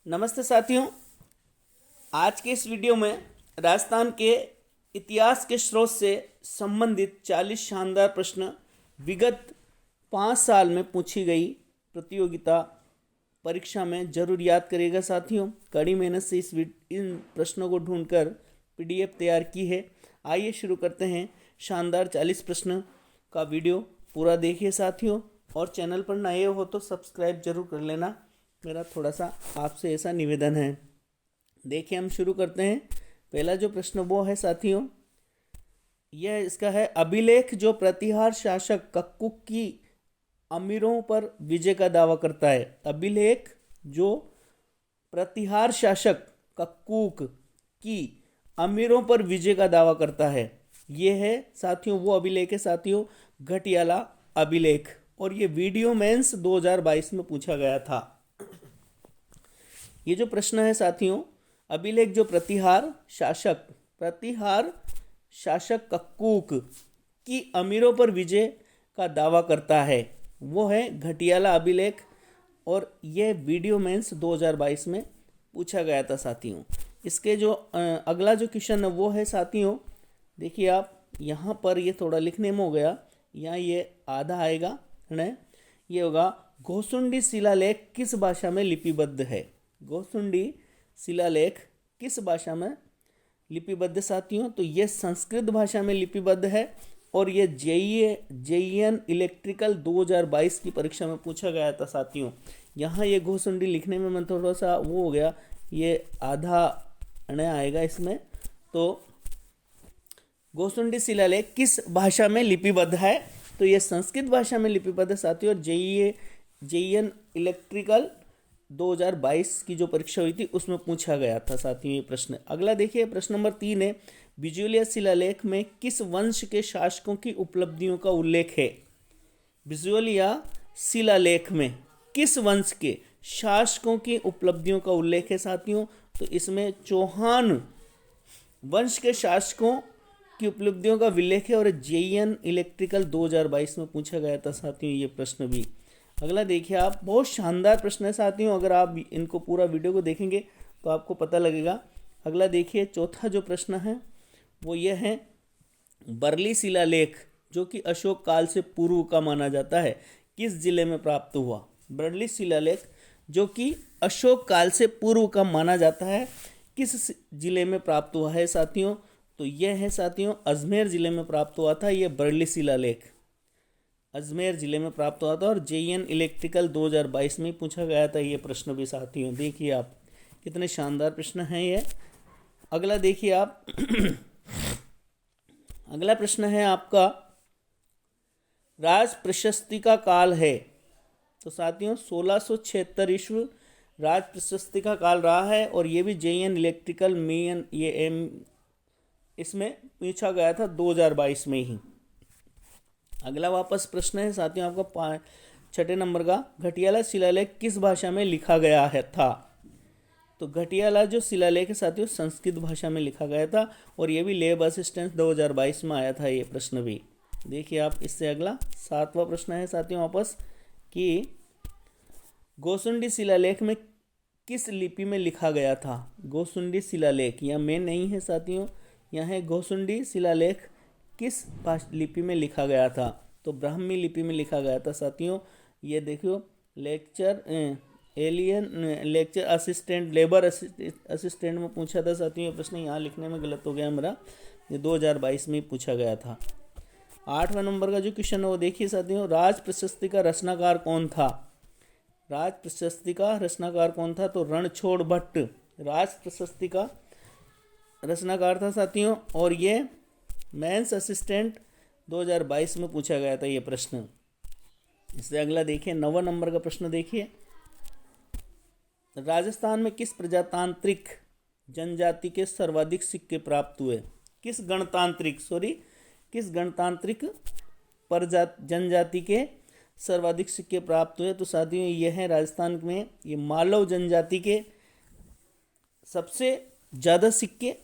नमस्ते साथियों। आज के इस वीडियो में राजस्थान के इतिहास के स्रोत से संबंधित 40 शानदार प्रश्न विगत 5 साल में पूछी गई प्रतियोगिता परीक्षा में जरूर याद करिएगा साथियों। कड़ी मेहनत से इन प्रश्नों को ढूंढकर पीडीएफ तैयार की है। आइए शुरू करते हैं। शानदार 40 प्रश्न का वीडियो पूरा देखिए साथियों, और चैनल पर नए हो तो सब्सक्राइब जरूर कर लेना, मेरा थोड़ा सा आपसे ऐसा निवेदन है। देखिए हम शुरू करते हैं। पहला जो प्रश्न वो है साथियों, यह इसका है, अभिलेख जो प्रतिहार शासक कक्कुक की अमीरों पर विजय का दावा करता है। अभिलेख जो प्रतिहार शासक कक्कुक की अमीरों पर विजय का दावा करता है, ये है साथियों वो अभिलेख है साथियों, घटियाला अभिलेख। और ये वीडियो मेंस 2022 में पूछा गया था। ये जो प्रश्न है साथियों, अभिलेख जो प्रतिहार शासक कक्कुक की अमीरों पर विजय का दावा करता है, वो है घटियाला अभिलेख। और ये वीडियो मेंस 2022 में पूछा गया था साथियों। इसके जो अगला जो क्वेश्चन है वो है साथियों, देखिए आप यहाँ पर ये थोड़ा लिखने में हो गया, यहाँ ये आधा आएगा है, ये होगा घोसुंडी शिलालेख किस भाषा में लिपिबद्ध है। घोसुंडी शिलालेख किस भाषा में लिपिबद्ध साथियों, तो ये संस्कृत भाषा में लिपिबद्ध है। और ये जेईएन इलेक्ट्रिकल 2022 की परीक्षा में पूछा गया था साथियों। यहाँ ये घोसुंडी लिखने में मैं थोड़ा सा वो हो गया, ये आधा अण्या आएगा इसमें। तो घोसुंडी शिलालेख किस भाषा में लिपिबद्ध है, तो ये संस्कृत भाषा में लिपिबद्ध है साथियों। और जेईएन इलेक्ट्रिकल 2022 की जो परीक्षा हुई थी उसमें पूछा गया था साथियों ये प्रश्न। अगला देखिए प्रश्न नंबर 3 है, बिजुलिया शिलालेख में किस वंश के शासकों की उपलब्धियों का उल्लेख है। बिजुलिया शिलालेख में किस वंश के शासकों की उपलब्धियों का उल्लेख है साथियों, तो इसमें चौहान वंश के शासकों की उपलब्धियों का उल्लेख है। और जेईएन इलेक्ट्रिकल 2022 में पूछा गया था साथियों ये प्रश्न भी। अगला देखिए आप, बहुत शानदार प्रश्न है साथियों, अगर आप इनको पूरा वीडियो को देखेंगे तो आपको पता लगेगा। अगला देखिए चौथा जो प्रश्न है वो ये है, बरली शिलालेख जो कि अशोक काल से पूर्व का माना जाता है किस जिले में प्राप्त हुआ। बरली शिलालेख जो कि अशोक काल से पूर्व का माना जाता है किस जिले में प्राप्त हुआ है साथियों, तो यह है साथियों अजमेर जिले में प्राप्त हुआ था। ये बरली शिलालेख अजमेर जिले में प्राप्त हुआ था। और जेईएन इलेक्ट्रिकल 2022 में पूछा गया था ये प्रश्न भी साथियों। देखिए आप कितने शानदार प्रश्न हैं ये। अगला देखिए आप अगला प्रश्न है आपका, राज प्रशस्ति का काल है, तो साथियों 1676 ईस्वी राज प्रशस्ति का काल रहा है। और ये भी जेईएन इलेक्ट्रिकल में इसमें पूछा गया था 2022 में ही। अगला वापस प्रश्न है साथियों आपका 6 नंबर का, घटियाला शिलालेख किस भाषा में लिखा गया है था, तो घटियाला जो शिलालेख है साथियों संस्कृत भाषा में लिखा गया था। और ये भी लैब असिस्टेंट 2022 में आया था ये प्रश्न भी। देखिए आप इससे अगला 7वां प्रश्न है साथियों वापस कि घोसुंडी शिलालेख में किस लिपि में लिखा गया था। घोसुंडी शिलालेख यह में नहीं है साथियों, यह है घोसुंडी शिलालेख किस लिपि में लिखा गया था, तो ब्राह्मी लिपि में लिखा गया था साथियों। ये देखियो लेक्चर असिस्टेंट लेबर असिस्टेंट में पूछा था साथियों ये प्रश्न, यहाँ लिखने में गलत हो गया मेरा, ये 2022 में पूछा गया था। 8वां नंबर का जो क्वेश्चन है वो देखिए साथियों, राज प्रशस्ति का रचनाकार कौन था। राज प्रशस्ति का रचनाकार कौन था, तो रणछोड़ भट्ट राज प्रशस्ति का रचनाकार था साथियों। और ये मेंस असिस्टेंट 2022 में पूछा गया था ये प्रश्न। इससे अगला देखिए 9वां नंबर का प्रश्न देखिए, राजस्थान में किस प्रजातांत्रिक जनजाति के सर्वाधिक सिक्के प्राप्त हुए। किस गणतांत्रिक जनजाति के सर्वाधिक सिक्के प्राप्त हुए, तो साथियों ये है राजस्थान में ये मालव जनजाति के सबसे ज़्यादा सिक्के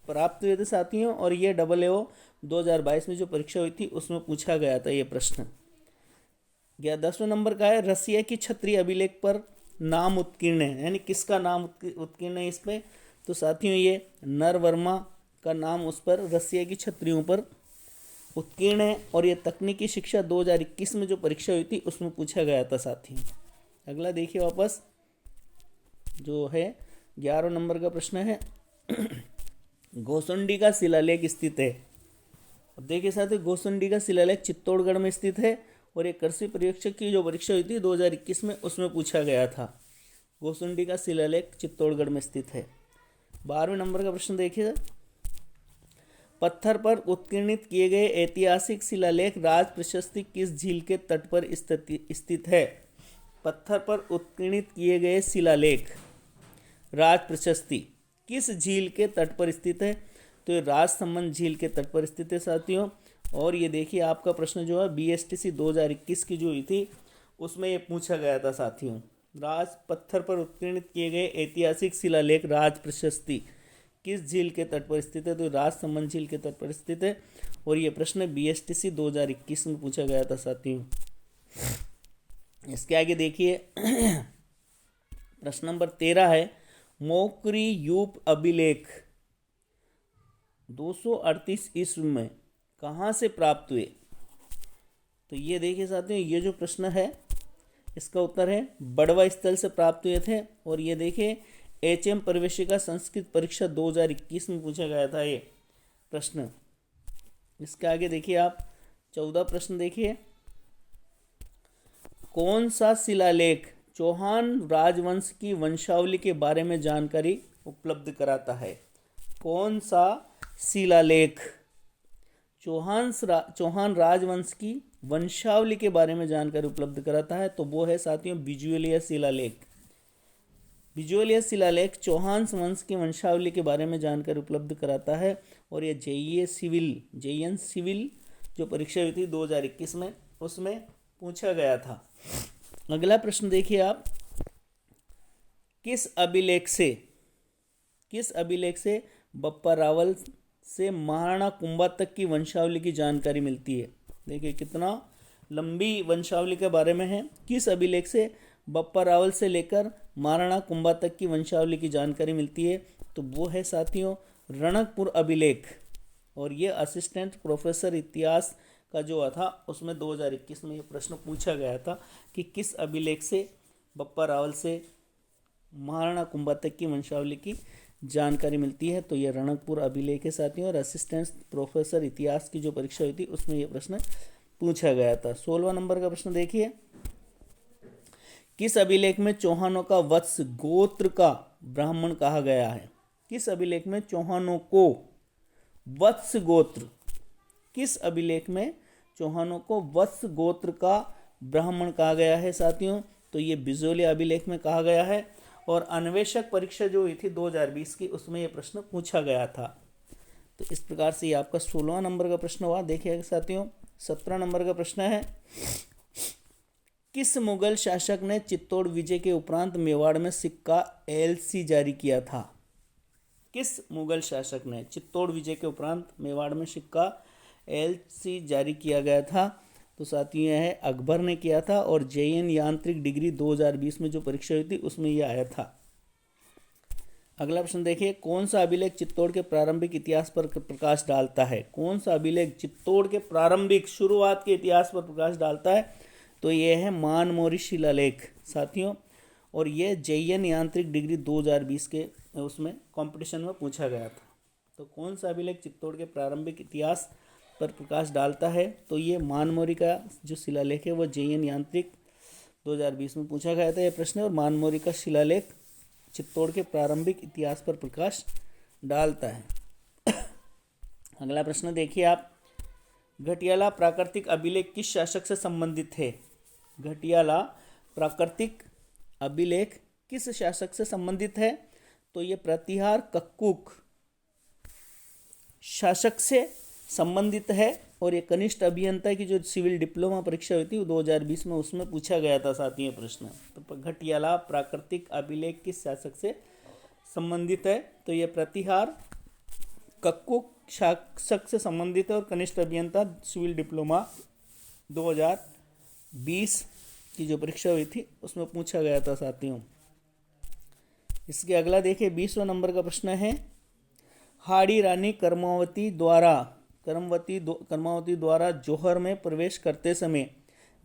प्राप्त हुए थे साथियों। और ये AAO 2022 में जो परीक्षा हुई थी उसमें पूछा गया था ये प्रश्न। 10वें नंबर का है, रसिया की क्षत्रिय अभिलेख पर नाम उत्कीर्ण है, यानी किसका नाम उत्कीर्ण है इस पे, तो साथियों ये नरवर्मा का नाम उस पर रसिया की छतरियों पर उत्कीर्ण है। और ये तकनीकी शिक्षा 2021 में जो परीक्षा हुई थी उसमें पूछा गया था साथियों। अगला देखिए वापस जो है 11 नंबर का प्रश्न है घोसुंडी का शिलालेख स्थित है। अब देखिए साथियों घोसुंडी का शिलालेख चित्तौड़गढ़ में स्थित है और ये कृषि पर्यवेक्षक की जो परीक्षा हुई थी 2021 में उसमें पूछा गया था। घोसुंडी का शिलालेख चित्तौड़गढ़ में स्थित है। 12वें नंबर का प्रश्न देखिए, पत्थर पर उत्कीर्णित किए गए ऐतिहासिक शिलालेख राज प्रशस्ति किस झील के तट पर स्थित है। पत्थर पर उत्कीर्णित किए गए शिलालेख राज प्रशस्ति किस झील के तट पर स्थित है, तो ये राजसमंद झील के तट पर स्थित है साथियों। और ये देखिए आपका प्रश्न जो है BSTC 2021 की जो हुई थी उसमें ये पूछा गया था साथियों। राज पत्थर पर उत्कीर्णित किए गए ऐतिहासिक शिलालेख राज प्रशस्ति किस झील के तट पर स्थित है, तो राजसमंद झील के तट पर स्थित है। और ये प्रश्न BSTC 2021 में पूछा गया था साथियों। इसके आगे देखिए प्रश्न नंबर 13 है, मोकरी यूप अभिलेख 238 ईस्वी में कहाँ से प्राप्त हुए। तो ये देखिए साथियों ये जो प्रश्न है इसका उत्तर है बड़वा स्थल से प्राप्त हुए थे। और ये देखिए HM प्रवेशिका संस्कृत परीक्षा 2021 में पूछा गया था ये प्रश्न। इसके आगे देखिए आप 14 प्रश्न देखिए, कौन सा शिलालेख चौहान राजवंश की वंशावली के बारे में जानकारी उपलब्ध कराता है। कौन सा शिलालेख चौहान राजवंश की वंशावली के बारे में जानकारी उपलब्ध कराता है, तो वो है साथियों बिजुलिया शिलालेख। बिजुलिया शिलालेख चौहान वंश की वंशावली के बारे में जानकारी उपलब्ध कराता है। और ये JEN सिविल जो परीक्षा हुई थी 2021 में उसमें पूछा गया था। अगला प्रश्न देखिए आप, किस अभिलेख से बप्पा रावल से महाराणा कुंभा तक की वंशावली की जानकारी मिलती है। देखिए कितना लंबी वंशावली के बारे में है। किस अभिलेख से बप्पा रावल से लेकर महाराणा कुंभा तक की वंशावली की जानकारी मिलती है, तो वो है साथियों रणकपुर अभिलेख। और ये असिस्टेंट प्रोफेसर इतिहास का जो था उसमें 2021 में ये प्रश्न पूछा गया था कि किस अभिलेख से बप्पा रावल से महाराणा कुंभा तक की वंशावली की जानकारी मिलती है, तो ये रणकपुर अभिलेख है साथियों। और असिस्टेंट प्रोफेसर इतिहास की जो परीक्षा हुई थी उसमें ये प्रश्न पूछा गया था। 16वां नंबर का प्रश्न देखिए, किस अभिलेख में चौहानों का वत्स गोत्र का ब्राह्मण कहा गया है। किस अभिलेख में चौहानों को वत्स गोत्र, किस अभिलेख में चौहानों को वत्स गोत्र का ब्राह्मण कहा गया है साथियों, तो ये बिजोलिया अभिलेख में कहा गया है। और अन्वेषक परीक्षा जो हुई थी 2020 की उसमें यह प्रश्न पूछा गया था। तो इस प्रकार से ये आपका 16वां नंबर का प्रश्न हुआ। देखिएगा साथियों 17 नंबर का प्रश्न है, किस मुगल शासक ने चित्तौड़ विजय के उपरांत मेवाड़ में सिक्का LC जारी किया था। किस मुगल शासक ने चित्तौड़ विजय के उपरांत मेवाड़ में सिक्का LC जारी किया गया था, तो साथियों यह है अकबर ने किया था। और JN यांत्रिक डिग्री 2020 में जो परीक्षा हुई थी उसमें यह आया था। अगला प्रश्न देखिए, कौन सा अभिलेख चित्तौड़ के प्रारंभिक इतिहास पर प्रकाश डालता है। कौन सा अभिलेख चित्तौड़ के प्रारंभिक शुरुआत के इतिहास पर प्रकाश डालता है, तो यह है मानमोरी शिलालेख साथियों। और यह JN यांत्रिक डिग्री 2020 के उसमें कंपटीशन में पूछा गया था। तो कौन सा अभिलेख चित्तौड़ के प्रारंभिक इतिहास पर प्रकाश डालता है, तो ये मानमोरी का जो शिलालेख है वो JN यांत्रिक 2020 में पूछा गया था यह प्रश्न। और मानमोरी का शिलालेख चित्तौड़ के प्रारंभिक इतिहास पर प्रकाश डालता है। अगला प्रश्न देखिए आप, घटियाला प्राकृतिक अभिलेख किस शासक से संबंधित है। घटियाला प्राकृतिक अभिलेख किस शासक से संबंधित है, तो ये प्रतिहार कक्कुक शासक से संबंधित है। और ये कनिष्ठ अभियंता की जो सिविल डिप्लोमा परीक्षा हुई थी 2020 में उसमें पूछा गया था साथ ये प्रश्न। तो घटियाला प्राकृतिक अभिलेख किस शासक से संबंधित है, तो ये प्रतिहार कक्कुक शासक से संबंधित है। और कनिष्ठ अभियंता सिविल डिप्लोमा 2020 की जो परीक्षा हुई थी उसमें पूछा गया था साथियों। इसके अगला देखिए 20वां नंबर का प्रश्न है, हाड़ी रानी कर्मावती द्वारा जौहर में प्रवेश करते समय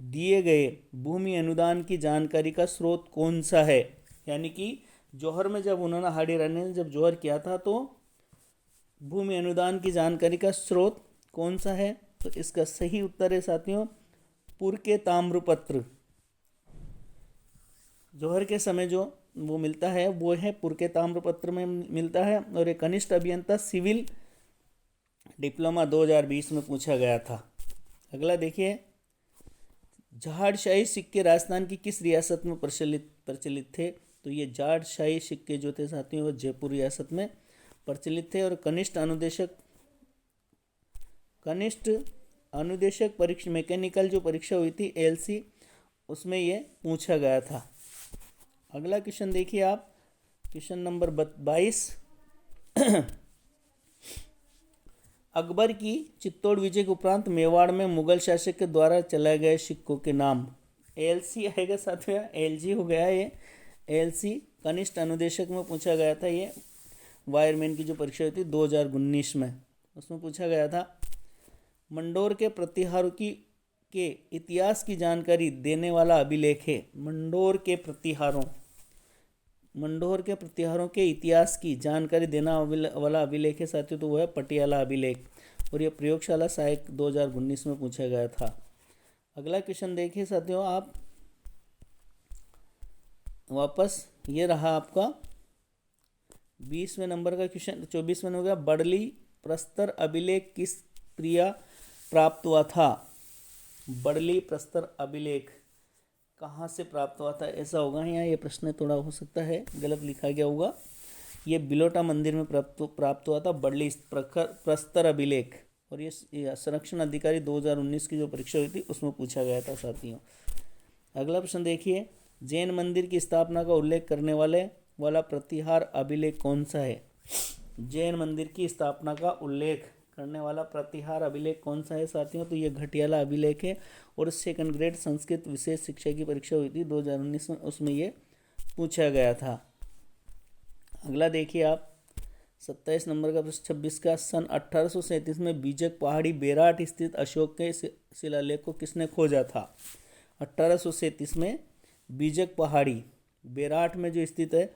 दिए गए भूमि अनुदान की जानकारी का स्रोत कौन सा है। यानी कि जौहर में जब उन्होंने हाड़ी रानी ने जब जौहर किया था तो भूमि अनुदान की जानकारी का स्रोत कौन सा है। तो इसका सही उत्तर है साथियों पुरके ताम्रपत्र। जौहर के समय जो वो मिलता है वो है पुरके ताम्रपत्र में मिलता है। और एक कनिष्ठ अभियंता सिविल डिप्लोमा 2020 में पूछा गया था। अगला देखिए, जहाड़शाही सिक्के राजस्थान की किस रियासत में प्रचलित थे। तो ये जहाड़शाही सिक्के जो थे साथियों वो जयपुर रियासत में प्रचलित थे। और कनिष्ठ अनुदेशक परीक्षा मैकेनिकल जो परीक्षा हुई थी ALC उसमें ये पूछा गया था। अगला क्वेश्चन देखिए आप, क्वेश्चन नंबर 22 अकबर की चित्तौड़ विजय के उपरांत मेवाड़ में मुगल शासक के द्वारा चलाए गए सिक्कों के नाम। ALC आएगा साथियों, LG हो गया ये। ALC कनिष्ठ अनुदेशक में पूछा गया था। ये वायरमैन की जो परीक्षा हुई थी 2019 में उसमें पूछा गया था। मंडोर के प्रतिहारों के इतिहास की जानकारी देने वाला अभिलेख है। मंडोर के प्रतिहारों के इतिहास की जानकारी देना वाला अभिलेख है साथियों, तो वो है पटियाला अभिलेख। और ये प्रयोगशाला सहायक 2019 में पूछा गया था। अगला क्वेश्चन देखिए साथियों आप, वापस ये रहा आपका 20वें नंबर का क्वेश्चन। 24वें हो गया, बड़ली प्रस्तर अभिलेख किस क्रिया प्राप्त हुआ था। बड़ली प्रस्तर अभिलेख कहाँ से प्राप्त हुआ था ऐसा होगा। यहाँ ये प्रश्न थोड़ा हो सकता है गलत लिखा गया होगा। ये बिलोटा मंदिर में प्राप्त हुआ था बड़ली प्रस्तर अभिलेख। और ये संरक्षण अधिकारी 2019 की जो परीक्षा हुई थी उसमें पूछा गया था साथियों। अगला प्रश्न देखिए, जैन मंदिर की स्थापना का उल्लेख करने वाला प्रतिहार अभिलेख कौन सा है। जैन मंदिर की स्थापना का उल्लेख करने वाला प्रतिहार अभिलेख कौन सा है साथियों, तो ये घटियाला अभिलेख है। और सेकंड ग्रेड संस्कृत विशेष शिक्षा की परीक्षा हुई थी 2019 में, उसमें ये पूछा गया था। अगला देखिए आप 27 नंबर का प्रश्न 26 का, सन 1837 में बीजक पहाड़ी बेराट स्थित अशोक के शिलालेख को किसने खोजा था। 1837 में बीजक पहाड़ी बेराट में जो स्थित है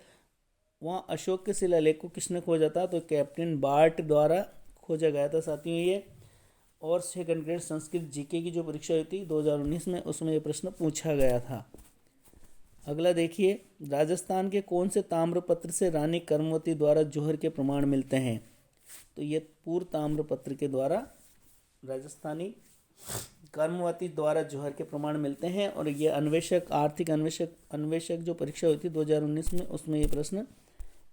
वहाँ अशोक के शिलालेख को किसने खोजा था, तो कैप्टन बार्ट द्वारा खोजा गया था साथियों ये। और सेकंड ग्रेड संस्कृत जीके की जो परीक्षा हुई थी 2019 में उसमें ये प्रश्न पूछा गया था। अगला देखिए, राजस्थान के कौन से ताम्रपत्र से रानी कर्मवती द्वारा जौहर के प्रमाण मिलते हैं। तो ये पूर्व ताम्रपत्र के द्वारा राजस्थानी कर्मवती द्वारा जौहर के प्रमाण मिलते हैं। और ये आर्थिक अन्वेषक जो परीक्षा हुई थी 2019 में उसमें ये प्रश्न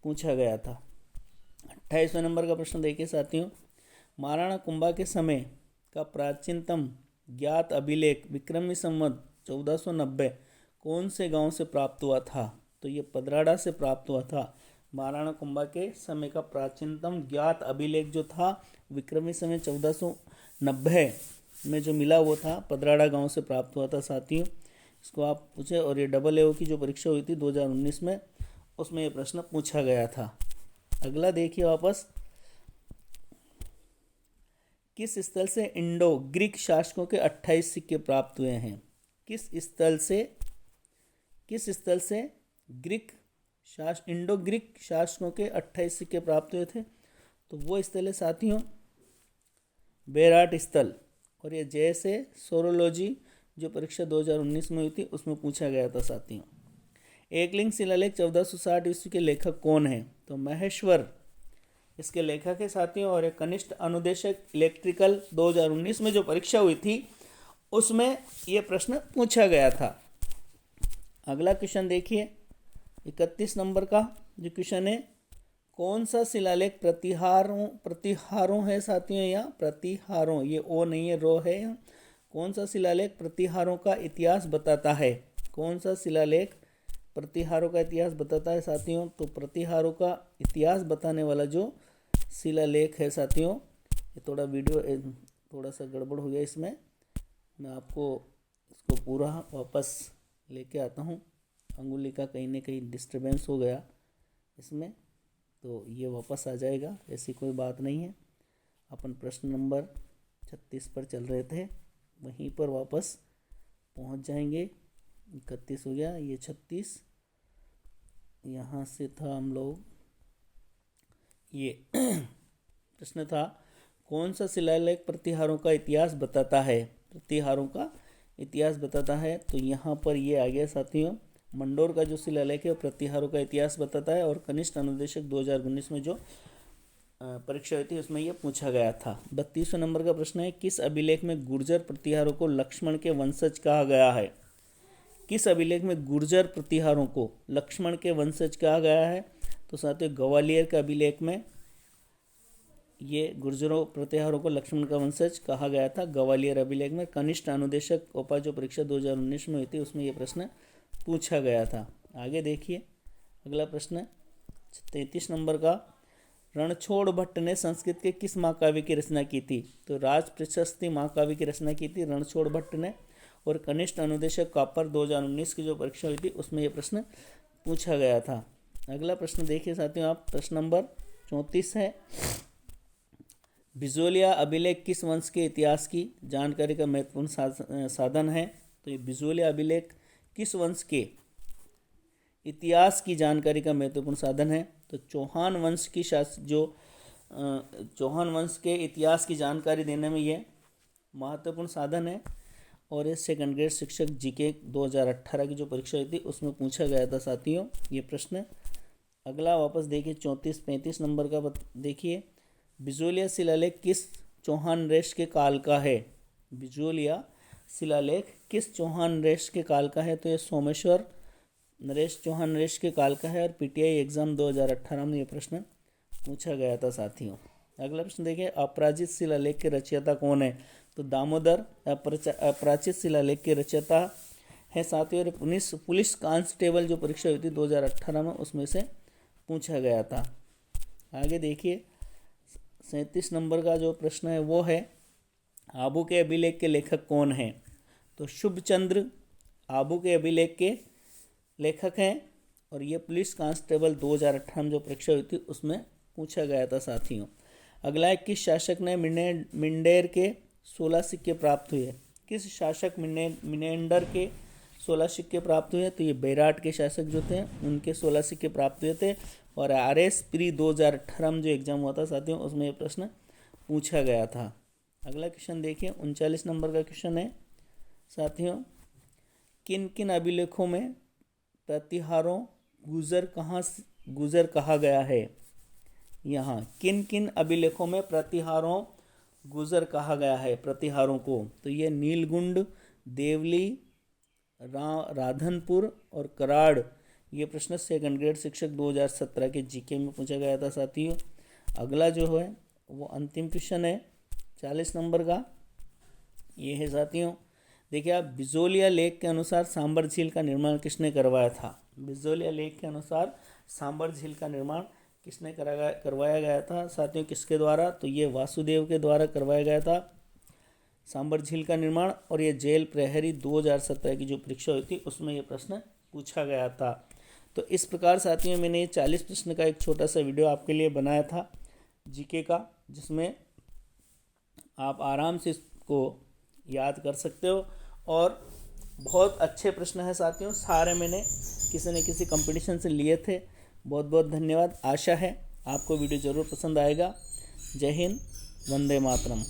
पूछा गया था। 28वें नंबर का प्रश्न देखिए साथियों, महाराणा कुंभा के समय का प्राचीनतम ज्ञात अभिलेख विक्रमी संवत 1490 कौन से गांव से प्राप्त हुआ था। तो ये पदराड़ा से प्राप्त हुआ था। महाराणा कुंभा के समय का प्राचीनतम ज्ञात अभिलेख जो था विक्रमी समय 1490 में जो मिला वो था पदराड़ा गांव से प्राप्त हुआ था साथियों। इसको आप पूछे। और ये AAO की जो परीक्षा हुई थी 2019 में उसमें ये प्रश्न पूछा गया था। अगला देखिए वापस, किस स्थल से इंडो ग्रीक शासकों के 28 सिक्के प्राप्त हुए हैं। किस स्थल से इंडो ग्रीक शासकों के 28 सिक्के प्राप्त हुए थे। तो वो स्थल है साथियों बेराट स्थल। और ये जैसे सोरोलॉजी जो परीक्षा 2019 में हुई थी उसमें पूछा गया था साथियों। एकलिंग शिलालेख 1460 ईस्वी के लेखक कौन है। तो महेश्वर इसके लेखक है साथियों। और एक कनिष्ठ अनुदेशक इलेक्ट्रिकल 2019 में जो परीक्षा हुई थी उसमें ये प्रश्न पूछा गया था। अगला क्वेश्चन देखिए 31 नंबर का जो क्वेश्चन है, कौन सा शिलालेख प्रतिहारों है साथियों। या प्रतिहारों, ये ओ नहीं है रो है। कौन सा शिलालेख प्रतिहारों का इतिहास बताता है। कौन सा शिलालेख प्रतिहारों का इतिहास बताता है साथियों। तो प्रतिहारों का इतिहास बताने वाला जो शिलालेख है साथियों, ये थोड़ा सा गड़बड़ हो गया इसमें। मैं आपको इसको पूरा वापस लेके आता हूँ। अंगुली का कहीं ना कहीं डिस्टरबेंस हो गया इसमें, तो ये वापस आ जाएगा, ऐसी कोई बात नहीं है। अपन प्रश्न नंबर 36 पर चल रहे थे, वहीं पर वापस पहुंच जाएंगे। 31 हो गया, ये 36, यहाँ से था हम लोग, ये प्रश्न था कौन सा शिलालेख प्रतिहारों का इतिहास बताता है। प्रतिहारों का इतिहास बताता है, तो यहाँ पर ये आ गया साथियों, मंडोर का जो शिलालेख है वो प्रतिहारों का इतिहास बताता है। और कनिष्ठ अनुदेशक 2019 में जो परीक्षा हुई थी उसमें ये पूछा गया था। 32वें नंबर का प्रश्न है किस अभिलेख में गुर्जर प्रतिहारों को लक्ष्मण के वंशज कहा गया है। किस अभिलेख में गुर्जर प्रतिहारों को लक्ष्मण के वंशज कहा गया है। तो साथियों ग्वालियर के अभिलेख में ये गुर्जरों प्रतिहारों को लक्ष्मण का वंशज कहा गया था, ग्वालियर अभिलेख में। कनिष्ठ अनुदेशक ओपा जो परीक्षा 2019 में हुई थी उसमें ये प्रश्न पूछा गया था। आगे देखिए अगला प्रश्न 33 नंबर का, रणछोड़ भट्ट ने संस्कृत के किस महाकाव्य की रचना की थी। तो राज प्रशस्ति महाकाव्य की रचना की थी रणछोड़ भट्ट ने। और कनिष्ठ अनुदेशक कापर 2019 की जो परीक्षा हुई थी उसमें यह प्रश्न पूछा गया था। अगला प्रश्न देखिए साथियों आप, प्रश्न नंबर 34 है, बिजोलिया अभिलेख किस वंश के इतिहास की जानकारी का महत्वपूर्ण साधन है। तो ये बिजोलिया अभिलेख किस वंश के इतिहास की जानकारी का महत्वपूर्ण साधन है। तो चौहान वंश की चौहान वंश के इतिहास की जानकारी देने में ये महत्वपूर्ण साधन है। और ये सेकंड ग्रेड शिक्षक जीके 2018 की जो परीक्षा हुई थी उसमें पूछा गया था साथियों ये प्रश्न। अगला वापस देखिए 34-35 नंबर का देखिए, बिजोलिया शिलालेख किस चौहान नरेश के काल का है। बिजोलिया शिलालेख किस चौहान नरेश के काल का है। तो ये सोमेश्वर नरेश चौहान नरेश के काल का है। और पीटीआई एग्जाम 2018 में ये प्रश्न पूछा गया था साथियों। अगला प्रश्न देखिए, अपराजित शिलालेख के रचयिता कौन है। तो दामोदर अपराजित शिलालेख के रचयिता है साथियों। और पुलिस कांस्टेबल जो परीक्षा हुई थी 2018 में उसमें से पूछा गया था। आगे देखिए 37 नंबर का जो प्रश्न है वो है, आबू के अभिलेख के लेखक कौन हैं। तो शुभचंद्र आबू के अभिलेख के लेखक हैं। और ये पुलिस कांस्टेबल 2018 में जो परीक्षा हुई थी उसमें पूछा गया था साथियों। अगला है, किस शासक ने मिंडेर के 16 सिक्के प्राप्त हुए। किस शासक मिनेंडर के 16 सिक्के प्राप्त हुए। तो ये बैराट के शासक जो थे उनके 16 सिक्के प्राप्त हुए थे। और RS प्री 2018 में जो एग्जाम हुआ था साथियों उसमें ये प्रश्न पूछा गया था। अगला क्वेश्चन देखिए 39 नंबर का क्वेश्चन है साथियों, किन किन अभिलेखों में प्रतिहारों गुजर कहा गया है। यहाँ किन किन अभिलेखों में प्रतिहारों गुजर कहा गया है प्रतिहारों को। तो ये नीलगुंड, देवली, राधनपुर और कराड़। ये प्रश्न सेकंड ग्रेड शिक्षक 2017 के जीके में पूछा गया था साथियों। अगला जो है वो अंतिम क्वेश्चन है 40 नंबर का, ये है साथियों देखिए आप, बिजोलिया लेख के अनुसार सांबर झील का निर्माण किसने करवाया था। बिजोलिया लेख के अनुसार सांबर झील का निर्माण किसने करवाया गया था साथियों, किसके द्वारा। तो ये वासुदेव के द्वारा करवाया गया था सांबर झील का निर्माण। और ये जेल प्रहरी 2017 की जो परीक्षा हुई थी उसमें ये प्रश्न पूछा गया था। तो इस प्रकार साथियों मैंने ये 40 प्रश्न का एक छोटा सा वीडियो आपके लिए बनाया था जीके का, जिसमें आप आराम से इसको याद कर सकते हो। और बहुत अच्छे प्रश्न हैं साथियों, सारे मैंने किसी न किसी कंपटीशन से लिए थे। बहुत बहुत धन्यवाद। आशा है आपको वीडियो ज़रूर पसंद आएगा। जय हिंद, वंदे मातरम।